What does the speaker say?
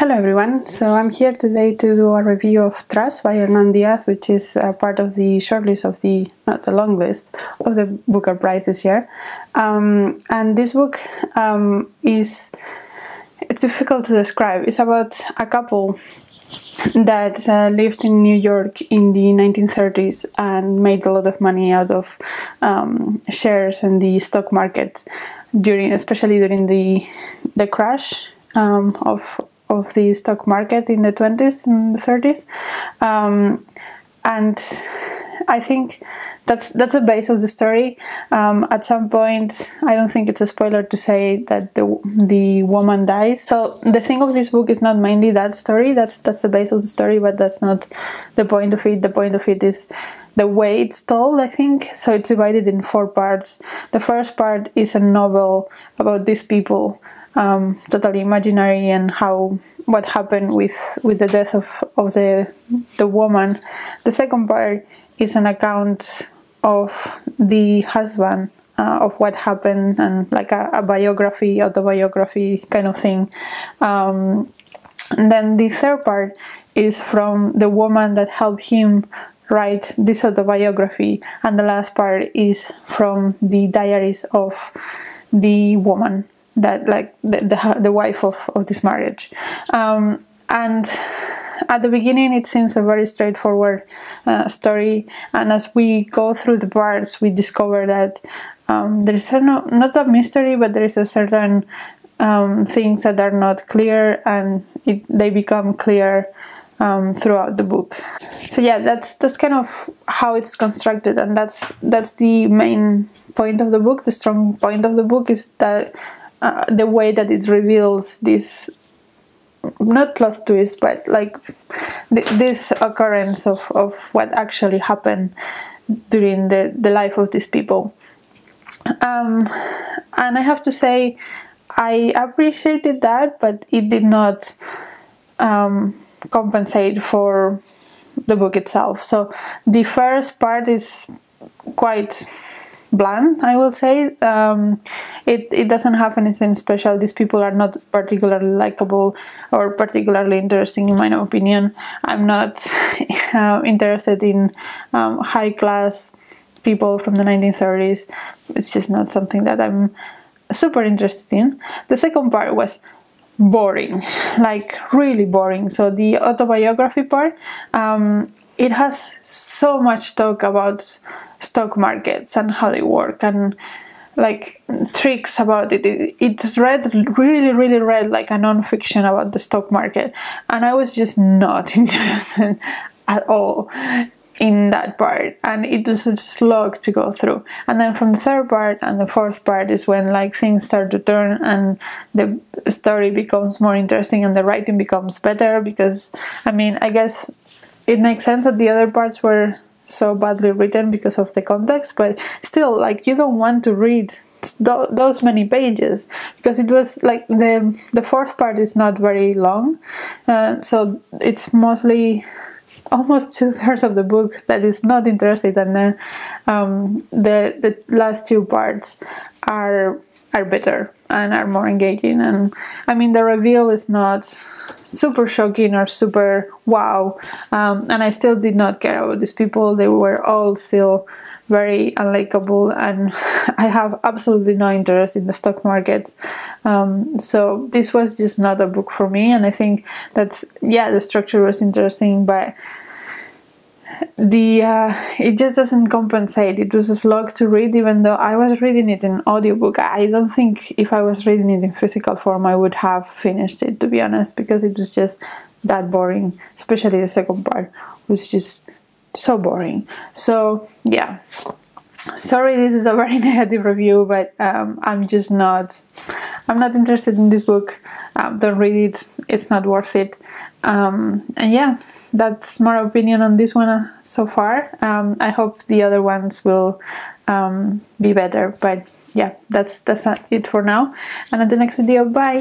Hello everyone, so I'm here today to do a review of Trust by Hernan Diaz, which is part of the shortlist of not the long list, of the Booker Prize this year. And this book it's difficult to describe. It's about a couple that lived in New York in the 1930s and made a lot of money out of shares in the stock market, especially during the crash of the stock market in the 20s and the 30s, and I think that's the base of the story. At some point, I don't think it's a spoiler to say that the woman dies. So the thing of this book is not mainly that story. That's the base of the story, but that's not the point of it. The point of it is the way it's told, I think. So it's divided in 4 parts. The first part is a novel about these people, totally imaginary, and what happened with the death of the woman. The second part is an account of the husband, of what happened, and like a autobiography kind of thing. And then the third part is from the woman that helped him write this autobiography, and the last part is from the diaries of the woman, that like the wife of this marriage. And at the beginning it seems a very straightforward story, and as we go through the parts we discover that there is not a mystery, but there is a certain things that are not clear, and they become clear throughout the book. So yeah, that's kind of how it's constructed, and that's the main point of the book. The strong point of the book is that the way that it reveals this, not plot twist, but like this occurrence of what actually happened during the life of these people. And I have to say, I appreciated that, but it did not compensate for the book itself. So the first part is quite bland, I will say. It doesn't have anything special. These people are not particularly likable or particularly interesting in my opinion. I'm not interested in high class people from the 1930s. It's just not something that I'm super interested in. The second part was boring, like really boring. So the autobiography part, it has so much talk about stock markets and how they work, and like tricks about it. It really read like a non-fiction about the stock market, and I was just not interested at all in that part, and it was a slog to go through. And then from the third part and the fourth part is when like things start to turn and the story becomes more interesting and the writing becomes better, because I mean, I guess it makes sense that the other parts were so badly written because of the context, but still, like, you don't want to read those many pages, because it was like the fourth part is not very long, so it's mostly almost 2/3 of the book that is not interesting, and then the last 2 parts are better and are more engaging. And I mean, the reveal is not super shocking or super wow, and I still did not care about these people. They were all still very unlikable, and I have absolutely no interest in the stock market. So this was just not a book for me, and I think that, yeah, the structure was interesting, but it just doesn't compensate. It was a slog to read, even though I was reading it in audiobook. I don't think if I was reading it in physical form I would have finished it, to be honest, because it was just that boring. Especially the second part was just so boring. So yeah, sorry, this is a very negative review, but I'm not interested in this book. Don't read it, it's not worth it. And yeah, that's my opinion on this one so far. I hope the other ones will be better, but yeah, that's it for now, and at the next video, bye.